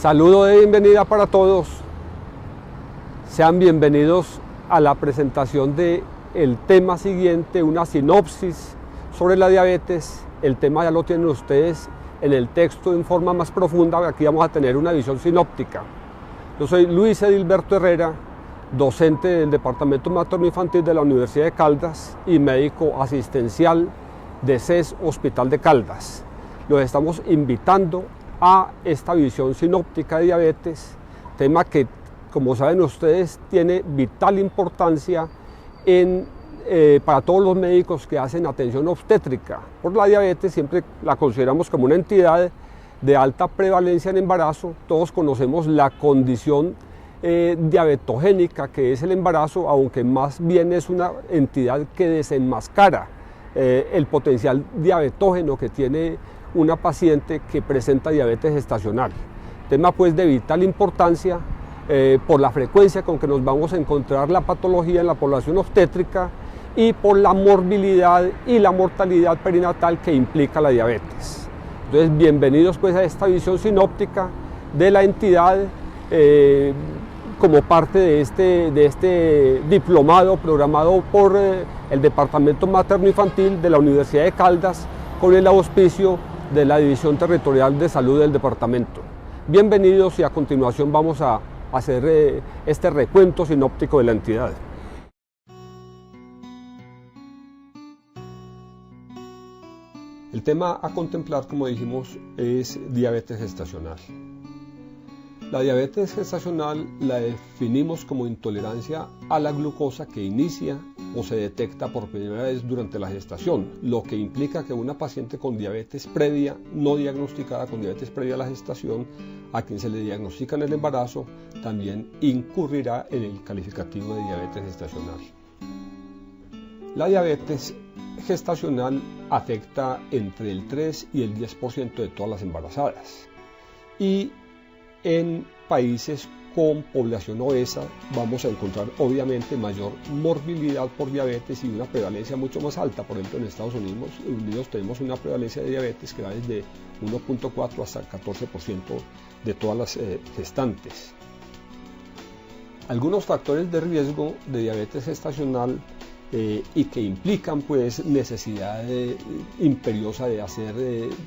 Saludo de bienvenida para todos. Sean bienvenidos a la presentación del tema siguiente, una sinopsis sobre la diabetes. El tema ya lo tienen ustedes en el texto en forma más profunda. Aquí vamos a tener una visión sinóptica. Yo soy Luis Edilberto Herrera, docente del Departamento Materno-Infantil de la Universidad de Caldas y médico asistencial de CES Hospital de Caldas. Los estamos invitando a esta visión sinóptica de diabetes, tema que, como saben ustedes, tiene vital importancia para todos los médicos que hacen atención obstétrica. Por la diabetes siempre la consideramos como una entidad de alta prevalencia en embarazo. Todos conocemos la condición diabetogénica que es el embarazo, aunque más bien es una entidad que desenmascara el potencial diabetógeno que tiene una paciente que presenta diabetes gestacional. Tema pues de vital importancia por la frecuencia con que nos vamos a encontrar la patología en la población obstétrica y por la morbilidad y la mortalidad perinatal que implica la diabetes. Entonces, bienvenidos pues a esta visión sinóptica de la entidad como parte de este diplomado programado por el Departamento Materno-Infantil de la Universidad de Caldas con el auspicio de la División Territorial de Salud del departamento. Bienvenidos y a continuación vamos a hacer este recuento sinóptico de la entidad. El tema a contemplar, como dijimos, es diabetes gestacional. La diabetes gestacional la definimos como intolerancia a la glucosa que inicia o se detecta por primera vez durante la gestación, lo que implica que una paciente con diabetes previa, no diagnosticada con diabetes previa a la gestación, a quien se le diagnostica en el embarazo, también incurrirá en el calificativo de diabetes gestacional. La diabetes gestacional afecta entre el 3 y el 10% de todas las embarazadas y en países con población obesa vamos a encontrar obviamente mayor morbilidad por diabetes y una prevalencia mucho más alta. Por ejemplo, en Estados Unidos tenemos una prevalencia de diabetes que va desde 1.4 hasta el 14% de todas las gestantes. Algunos factores de riesgo de diabetes gestacional y que implican pues necesidad imperiosa de hacer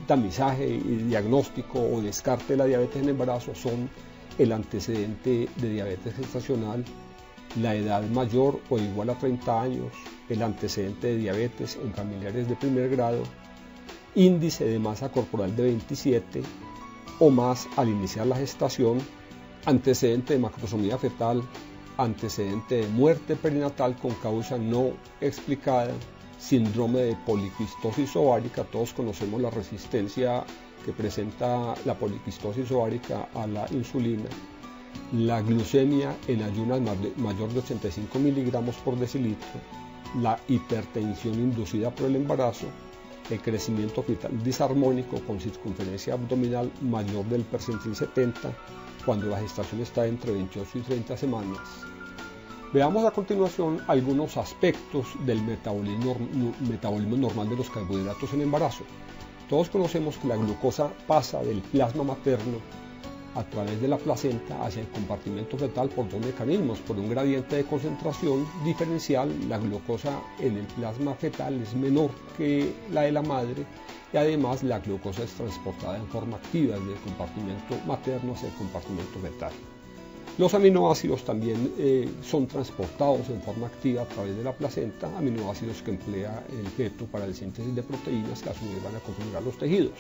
tamizaje y diagnóstico o descarte de la diabetes en embarazo son el antecedente de diabetes gestacional, la edad mayor o igual a 30 años, el antecedente de diabetes en familiares de primer grado, índice de masa corporal de 27 o más al iniciar la gestación, antecedente de macrosomía fetal, antecedente de muerte perinatal con causa no explicada, síndrome de poliquistosis ovárica. Todos conocemos la resistencia que presenta la poliquistosis ovárica a la insulina, la glucemia en ayunas mayor de 85 miligramos por decilitro, la hipertensión inducida por el embarazo, el crecimiento fetal disarmónico con circunferencia abdominal mayor del percentil 70 cuando la gestación está entre 28 y 30 semanas. Veamos a continuación algunos aspectos del metabolismo normal de los carbohidratos en embarazo. Todos conocemos que la glucosa pasa del plasma materno a través de la placenta hacia el compartimento fetal por dos mecanismos. Por un gradiente de concentración diferencial, la glucosa en el plasma fetal es menor que la de la madre y además la glucosa es transportada en forma activa desde el compartimento materno hacia el compartimento fetal. Los aminoácidos también son transportados en forma activa a través de la placenta, aminoácidos que emplea el feto para la síntesis de proteínas que a su vez van a configurar los tejidos.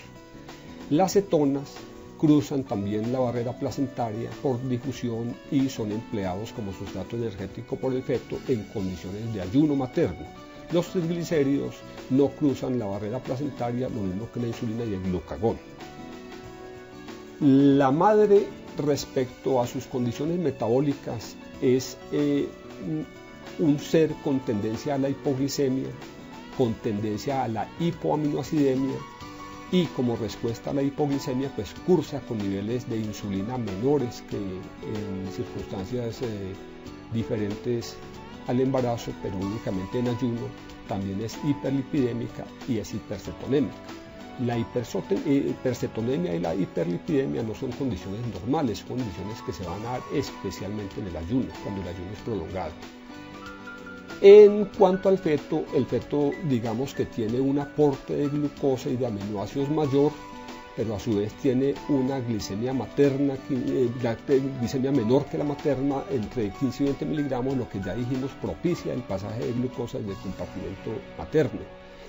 Las cetonas cruzan también la barrera placentaria por difusión y son empleados como sustrato energético por el feto en condiciones de ayuno materno. Los triglicéridos no cruzan la barrera placentaria, lo mismo que la insulina y el glucagón. La madre, respecto a sus condiciones metabólicas, es un ser con tendencia a la hipoglicemia, con tendencia a la hipoaminoacidemia y como respuesta a la hipoglicemia pues cursa con niveles de insulina menores que en circunstancias diferentes al embarazo, pero únicamente en ayuno. También es hiperlipidémica y es hipercetonémica. La hipercetonemia y la hiperlipidemia no son condiciones normales, son condiciones que se van a dar especialmente en el ayuno, cuando el ayuno es prolongado. En cuanto al feto, el feto digamos que tiene un aporte de glucosa y de aminoácidos mayor, pero a su vez tiene una glicemia materna, glicemia menor que la materna, entre 15 y 20 miligramos, lo que ya dijimos propicia el pasaje de glucosa desde el compartimento materno.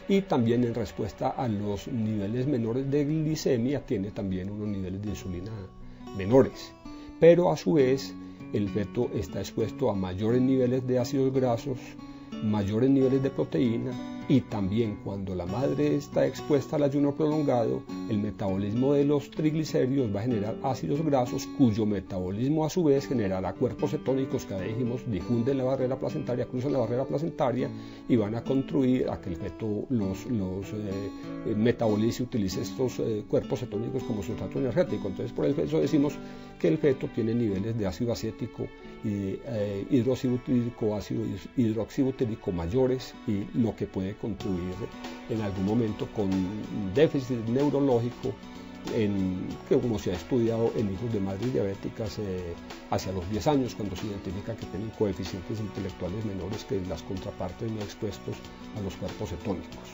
Y también en respuesta a los niveles menores de glicemia tiene también unos niveles de insulina menores. Pero a su vez el feto está expuesto a mayores niveles de ácidos grasos, mayores niveles de proteína, y también cuando la madre está expuesta al ayuno prolongado, el metabolismo de los triglicéridos va a generar ácidos grasos, cuyo metabolismo a su vez generará cuerpos cetónicos que, ya dijimos, difunden la barrera placentaria, cruzan la barrera placentaria y van a contribuir a que el feto los metabolice y utilice estos cuerpos cetónicos como sustrato energético. Entonces, por eso decimos que el feto tiene niveles de ácido acético, hidroxibutírico, ácido hidroxibutírico mayores, y lo que puede contribuir en algún momento con déficit neurológico, que como se ha estudiado en hijos de madres diabéticas hacia los 10 años, cuando se identifica que tienen coeficientes intelectuales menores que las contrapartes no expuestos a los cuerpos cetónicos.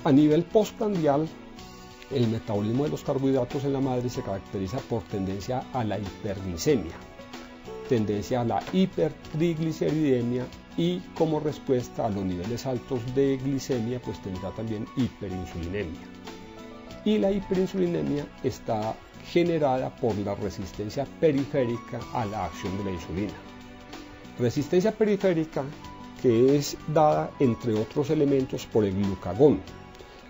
A nivel postprandial, el metabolismo de los carbohidratos en la madre se caracteriza por tendencia a la hiperglicemia, tendencia a la hipertrigliceridemia, y como respuesta a los niveles altos de glicemia pues tendrá también hiperinsulinemia. Y la hiperinsulinemia está generada por la resistencia periférica a la acción de la insulina. Resistencia periférica que es dada, entre otros elementos, por el glucagón.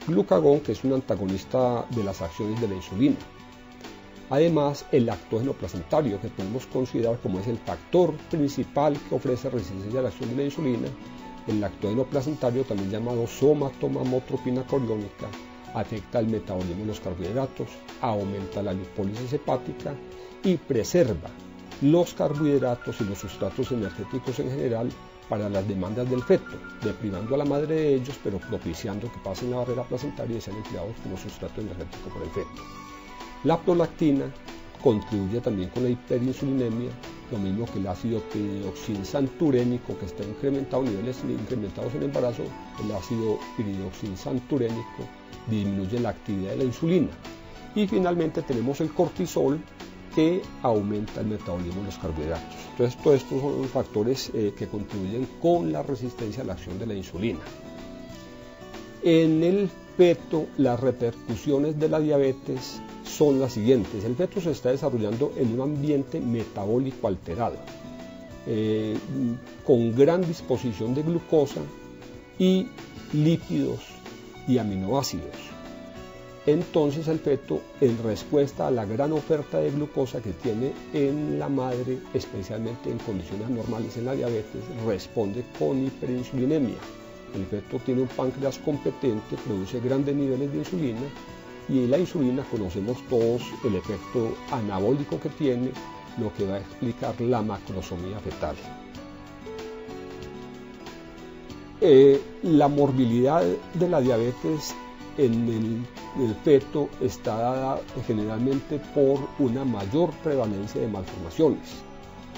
Glucagón, que es un antagonista de las acciones de la insulina. Además, el lactógeno placentario, que podemos considerar como es el factor principal que ofrece resistencia a la acción de la insulina. El lactógeno placentario, también llamado somatomamotropina coriónica, afecta el metabolismo de los carbohidratos, aumenta la lipólisis hepática y preserva los carbohidratos y los sustratos energéticos en general para las demandas del feto, deprivando a la madre de ellos, pero propiciando que pasen la barrera placentaria y sean empleados como sustrato energético por el feto. La prolactina contribuye también con la hiperinsulinemia, lo mismo que el ácido piridoxinsanturénico, que está incrementado, niveles incrementados en embarazo. El ácido piridoxinsanturénico disminuye la actividad de la insulina. Y finalmente tenemos el cortisol, que aumenta el metabolismo de los carbohidratos. Entonces, todos estos son los factores que contribuyen con la resistencia a la acción de la insulina. En el feto, las repercusiones de la diabetes son las siguientes. El feto se está desarrollando en un ambiente metabólico alterado, con gran disposición de glucosa y lípidos y aminoácidos. Entonces el feto, en respuesta a la gran oferta de glucosa que tiene en la madre, especialmente en condiciones normales en la diabetes, responde con hiperinsulinemia. El feto tiene un páncreas competente, produce grandes niveles de insulina, y la insulina, conocemos todos el efecto anabólico que tiene, lo que va a explicar la macrosomía fetal. La morbilidad de la diabetes en el feto está dada generalmente por una mayor prevalencia de malformaciones.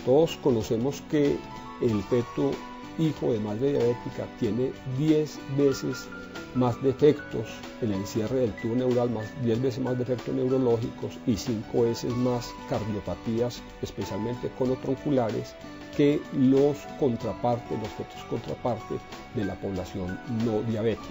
Todos conocemos que el feto hijo de madre diabética tiene 10 veces más defectos en el cierre del tubo neural, 10 veces más defectos neurológicos y 5 veces más cardiopatías, especialmente conotronculares, que los fetos contraparte de la población no diabética.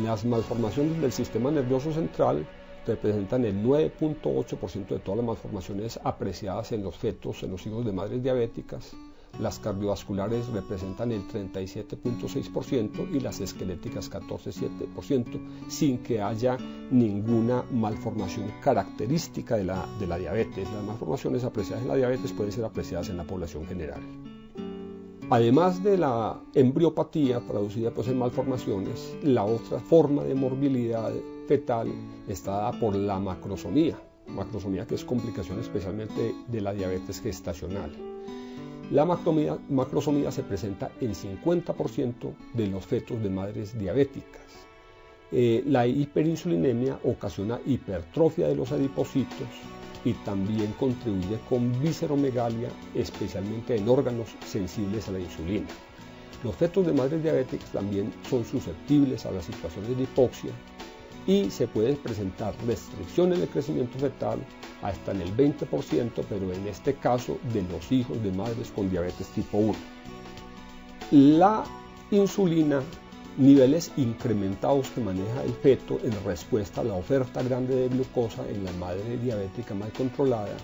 Las malformaciones del sistema nervioso central representan el 9.8% de todas las malformaciones apreciadas en los fetos, en los hijos de madres diabéticas. Las cardiovasculares representan el 37.6% y las esqueléticas 14.7%, sin que haya ninguna malformación característica de la diabetes. Las malformaciones apreciadas en la diabetes pueden ser apreciadas en la población general. Además de la embriopatía producida en malformaciones, la otra forma de morbilidad fetal está dada por la macrosomía que es complicación especialmente de la diabetes gestacional. La macrosomía se presenta en 50% de los fetos de madres diabéticas. La hiperinsulinemia ocasiona hipertrofia de los adipocitos y también contribuye con visceromegalia, especialmente en órganos sensibles a la insulina. Los fetos de madres diabéticas también son susceptibles a las situaciones de hipoxia y se puede presentar restricción en el crecimiento fetal hasta en el 20%, pero en este caso de los hijos de madres con diabetes tipo 1. La insulina, niveles incrementados que maneja el feto en respuesta a la oferta grande de glucosa en la madre diabética mal controlada,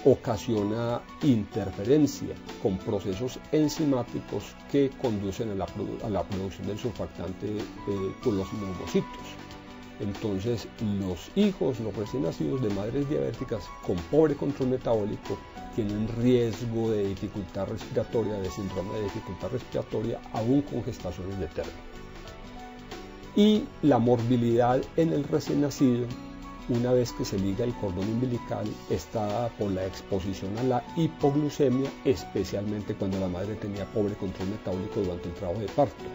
ocasiona interferencia con procesos enzimáticos que conducen a la producción del surfactante por los neumocitos. Entonces, los recién nacidos de madres diabéticas con pobre control metabólico tienen riesgo de dificultad respiratoria, de síndrome de dificultad respiratoria, aún con gestaciones de término. Y la morbilidad en el recién nacido, una vez que se liga el cordón umbilical, está dada por la exposición a la hipoglucemia, especialmente cuando la madre tenía pobre control metabólico durante el trabajo de parto,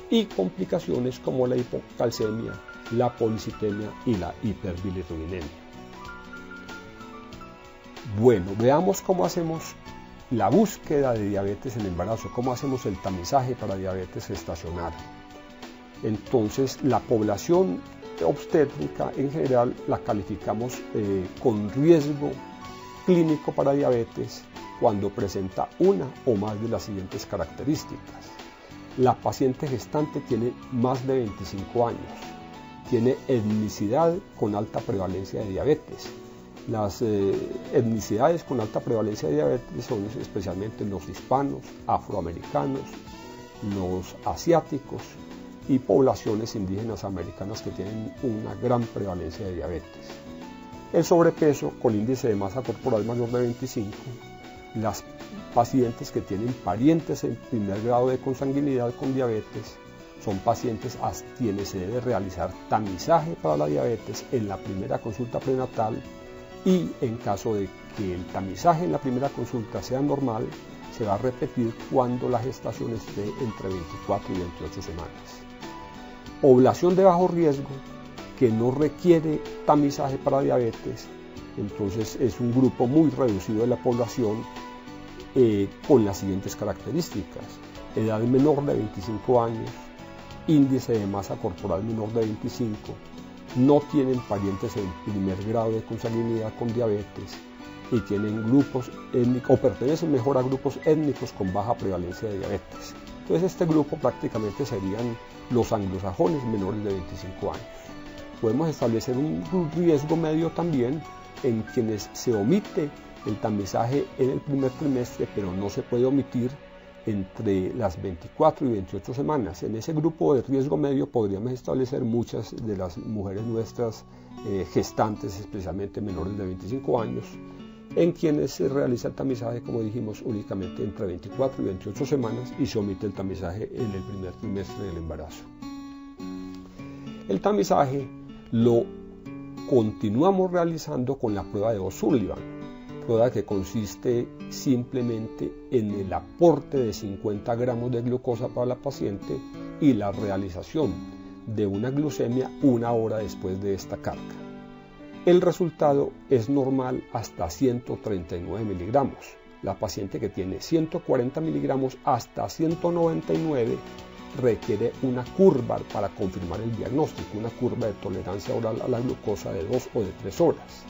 y complicaciones como la hipocalcemia, la policitemia y la hiperbilirrubinemia. Bueno, veamos cómo hacemos la búsqueda de diabetes en el embarazo, cómo hacemos el tamizaje para diabetes gestacional. Entonces, la población obstétrica en general la calificamos con riesgo clínico para diabetes cuando presenta una o más de las siguientes características. La paciente gestante tiene más de 25 años, tiene etnicidad con alta prevalencia de diabetes. Las etnicidades con alta prevalencia de diabetes son especialmente los hispanos, afroamericanos, los asiáticos y poblaciones indígenas americanas que tienen una gran prevalencia de diabetes. El sobrepeso con índice de masa corporal mayor de 25, las pacientes que tienen parientes en primer grado de consanguinidad con diabetes, son pacientes a quienes se debe realizar tamizaje para la diabetes en la primera consulta prenatal y en caso de que el tamizaje en la primera consulta sea normal, se va a repetir cuando la gestación esté entre 24 y 28 semanas. Población de bajo riesgo que no requiere tamizaje para diabetes, entonces es un grupo muy reducido de la población con las siguientes características: edad menor de 25 años, índice de masa corporal menor de 25, no tienen parientes en primer grado de consanguinidad con diabetes y tienen grupos étnicos o pertenecen mejor a grupos étnicos con baja prevalencia de diabetes. Entonces este grupo prácticamente serían los anglosajones menores de 25 años. Podemos establecer un riesgo medio también en quienes se omite el tamizaje en el primer trimestre, pero no se puede omitir entre las 24 y 28 semanas. En ese grupo de riesgo medio podríamos establecer muchas de las mujeres nuestras gestantes, especialmente menores de 25 años, en quienes se realiza el tamizaje, como dijimos, únicamente entre 24 y 28 semanas y se omite el tamizaje en el primer trimestre del embarazo. El tamizaje lo continuamos realizando con la prueba de O'Sullivan, prueba que consiste simplemente en el aporte de 50 gramos de glucosa para la paciente y la realización de una glucemia una hora después de esta carga. El resultado es normal hasta 139 miligramos. La paciente que tiene 140 miligramos hasta 199 requiere una curva para confirmar el diagnóstico, una curva de tolerancia oral a la glucosa de 2 o de 3 horas.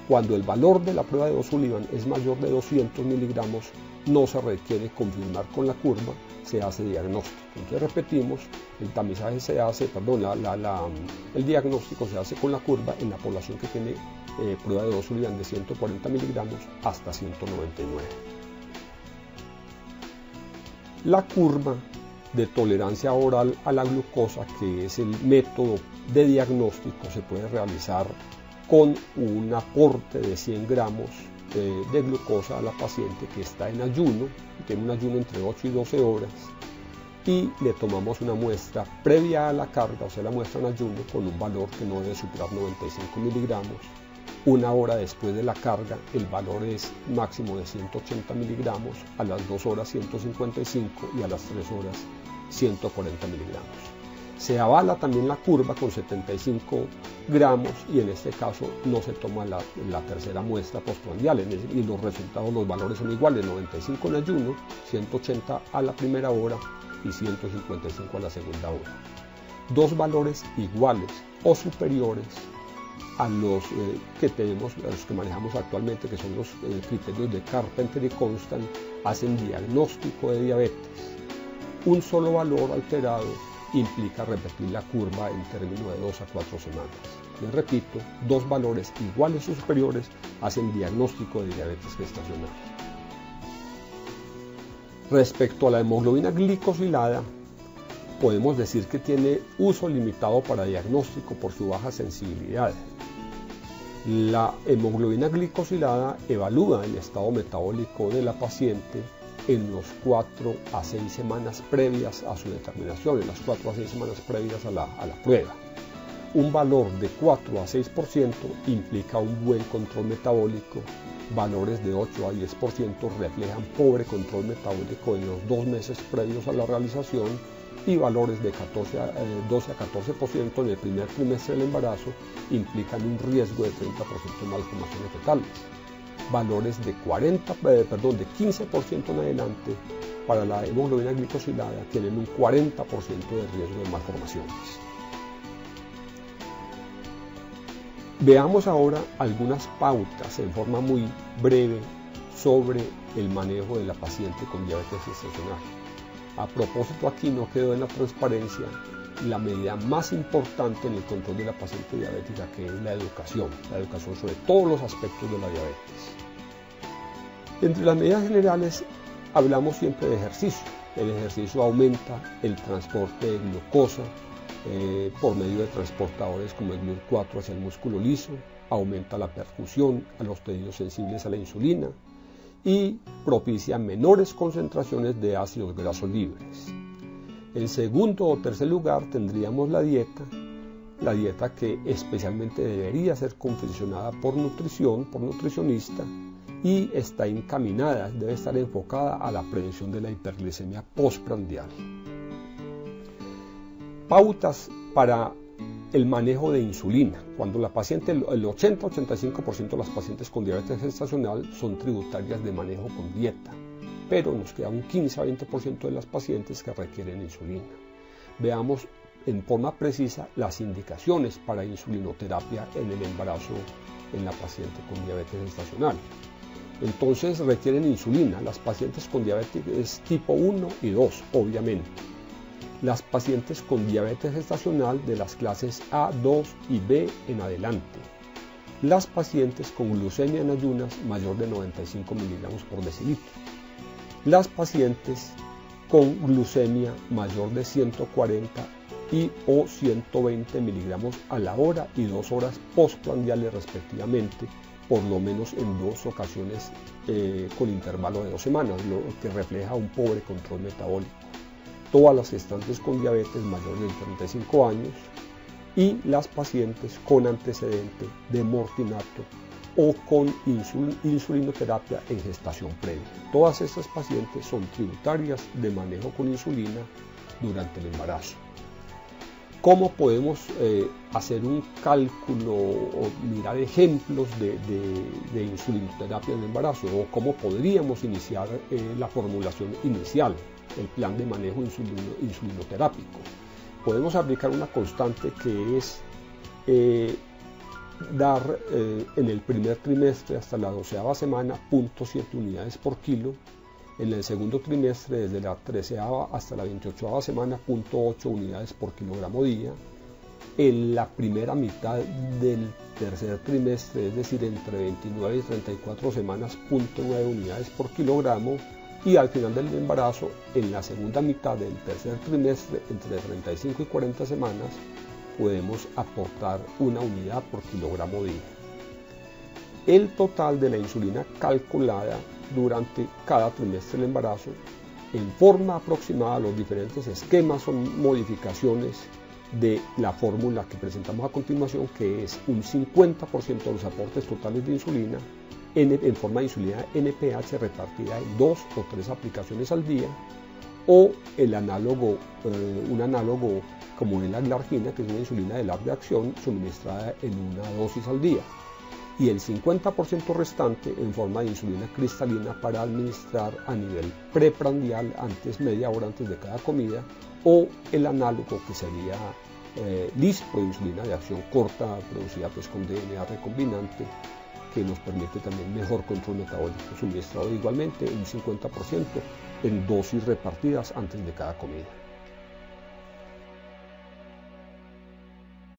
Cuando el valor de la prueba de O'Sullivan es mayor de 200 miligramos, no se requiere confirmar con la curva, se hace diagnóstico. Entonces repetimos, el tamizaje se hace, el diagnóstico se hace con la curva en la población que tiene prueba de O'Sullivan de 140 miligramos hasta 199. La curva de tolerancia oral a la glucosa, que es el método de diagnóstico, se puede realizar con un aporte de 100 gramos de glucosa a la paciente que está en ayuno, tiene un ayuno entre 8 y 12 horas, y le tomamos una muestra previa a la carga, o sea, la muestra en ayuno con un valor que no debe superar 95 miligramos, 1 hora después de la carga el valor es máximo de 180 miligramos, a las 2 horas 155 y a las 3 horas 140 miligramos. Se avala también la curva con 75 gramos y en este caso no se toma la tercera muestra postprandial y los resultados, los valores son iguales, 95 en ayuno, 180 a la primera hora y 155 a la segunda hora. Dos valores iguales o superiores a los que tenemos, a los que manejamos actualmente, que son los criterios de Carpenter y Constant, hacen diagnóstico de diabetes. Un solo valor alterado implica repetir la curva en términos de 2 a 4 semanas. Les repito, dos valores iguales o superiores hacen diagnóstico de diabetes gestacional. Respecto a la hemoglobina glicosilada, podemos decir que tiene uso limitado para diagnóstico por su baja sensibilidad. La hemoglobina glicosilada evalúa el estado metabólico de la paciente en los 4 a 6 semanas previas a su determinación, en las 4 a 6 semanas previas a la prueba. Un valor de 4 a 6% implica un buen control metabólico, valores de 8 a 10% reflejan pobre control metabólico en los 2 meses previos a la realización y valores de 12 a 14% en el primer trimestre del embarazo implican un riesgo de 30% de malformaciones fetales. Valores de 15% en adelante para la hemoglobina glicosilada tienen un 40% de riesgo de malformaciones. Veamos ahora algunas pautas en forma muy breve sobre el manejo de la paciente con diabetes gestacional. A propósito, aquí no quedó en la transparencia la medida más importante en el control de la paciente diabética, que es la educación sobre todos los aspectos de la diabetes. Entre las medidas generales hablamos siempre de ejercicio. El ejercicio aumenta el transporte de glucosa por medio de transportadores como el GLUT4 hacia el músculo liso, aumenta la perfusión a los tejidos sensibles a la insulina y propicia menores concentraciones de ácidos grasos libres. En segundo o tercer lugar tendríamos la dieta que especialmente debería ser confeccionada por nutricionista y está encaminada, debe estar enfocada a la prevención de la hiperglicemia postprandial. Pautas para el manejo de insulina. Cuando la paciente, el 80-85% de las pacientes con diabetes gestacional son tributarias de manejo con dieta, pero nos queda un 15-20% de las pacientes que requieren insulina. Veamos en forma precisa las indicaciones para insulinoterapia en el embarazo en la paciente con diabetes gestacional. Entonces requieren insulina las pacientes con diabetes tipo 1 y 2, obviamente. Las pacientes con diabetes gestacional de las clases A, 2 y B en adelante. Las pacientes con glucemia en ayunas mayor de 95 miligramos por decilitro. Las pacientes con glucemia mayor de 140 y o 120 miligramos a la hora y 2 horas postprandiales respectivamente, por lo menos en 2 ocasiones con intervalo de 2 semanas, lo que refleja un pobre control metabólico. Todas las gestantes con diabetes mayor de 35 años y las pacientes con antecedente de mortinato o con insulinoterapia en gestación previa. Todas estas pacientes son tributarias de manejo con insulina durante el embarazo. ¿Cómo podemos hacer un cálculo o mirar ejemplos de insulinoterapia en el embarazo? ¿O cómo podríamos iniciar la formulación inicial, el plan de manejo insulinoterápico? Podemos aplicar una constante que es dar en el primer trimestre hasta la 12ª semana 0.7 unidades por kilo, en el segundo trimestre desde la 13ª hasta la 28ª semana 0.8 unidades por kilogramo día, en la primera mitad del tercer trimestre, es decir, entre 29 y 34 semanas 0.9 unidades por kilogramo, y al final del embarazo, en la segunda mitad del tercer trimestre, entre 35 y 40 semanas, podemos aportar 1 unidad por kilogramo día. El total de la insulina calculada durante cada trimestre del embarazo, en forma aproximada, los diferentes esquemas son modificaciones de la fórmula que presentamos a continuación, que es un 50% de los aportes totales de insulina en forma de insulina NPH repartida en 2 o 3 aplicaciones al día, o el análogo, un análogo como es la glargina, que es una insulina de larga acción suministrada en una dosis al día, y el 50% restante en forma de insulina cristalina para administrar a nivel preprandial media hora antes de cada comida, o el análogo que sería Lispro, insulina de acción corta producida pues con DNA recombinante, que nos permite también mejor control metabólico, suministrado igualmente un 50% en dosis repartidas antes de cada comida.